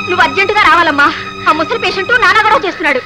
నువ్వు అర్జెంటుగా రావాలమ్మా. ఆ ముసలి పేషెంట్ నానా గొడవ చేస్తున్నాడు.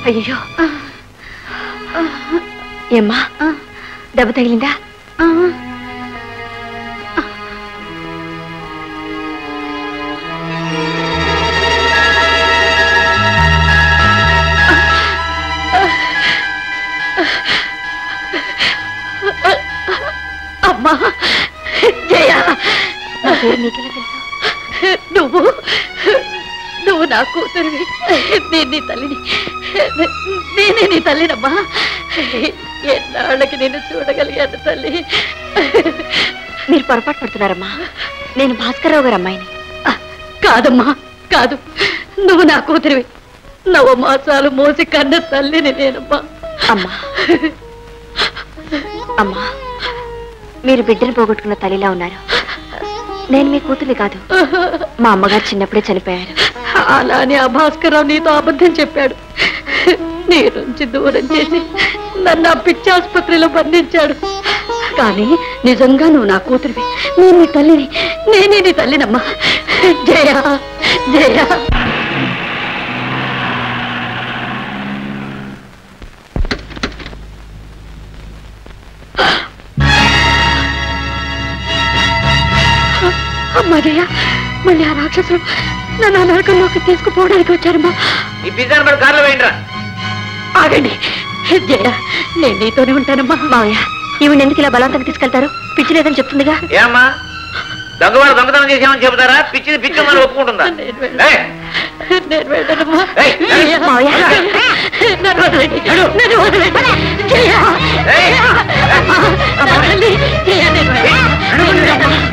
అయ్యో ఏమ్మా దెబ్బ తగిలిందా? అమ్మా జయ, నా పేరు నీకెలా తెలుసు? నువ్వు నా కూతురివి. నేను నీ తల్లిని. నేనే నీ తల్లినమ్మా. ఎన్నాళ్ళకి నేను చూడగలిగాను తల్లి. మీరు పొరపాటు పడుతున్నారమ్మా. నేను భాస్కర్రావు గారు అమ్మాయిని. కాదమ్మా కాదు, నువ్వు నా కూతురివి. 9 మాసాలు మోసి కన్న తల్లిని నేనమ్మా. అమ్మా అమ్మా, మీరు బిడ్డను పోగొట్టుకున్న తల్లిలా ఉన్నారు. నేను మీ కూతుర్ని కాదు. మా అమ్మగారు చిన్నప్పుడే చనిపోయారు. అలానే ఆ భాస్కర్రావు నీతో అబద్ధం చెప్పాడు. నీ నుంచి దూరం చేసి నన్ను ఆ పిచ్చి ఆసుపత్రిలో బంధించాడు. కానీ నిజంగా నువ్వు నా కూతురివి. నేను నీ తల్లిని. నేనే నీ తల్లినమ్మా. జయ జయ. అమ్మా జయ, మళ్ళీ ఆ రాక్షసులు నన్ను నరకంలోకి తీసుకుపోవడానికి వచ్చారమ్మా. ఆగండి జయ, నేను నీతోనే ఉంటానమ్మా. మావయ్య, ఈవిడ ఎందుకు ఇలా బలవంతంగా తీసుకెళ్తారు? పిచ్చి లేదని చెప్తుందిగా. ఏమ్మా, దొంగవాడు దొంగతనం చేసామని చెబుతారా? పిచ్చిని పిచ్చి మనం ఒప్పుకుంటుందా? నేను వెళ్ళనమ్మా. మావయ్య, నన్ను వదలండి. నన్ను వదలండి. జయ, జయ, నేను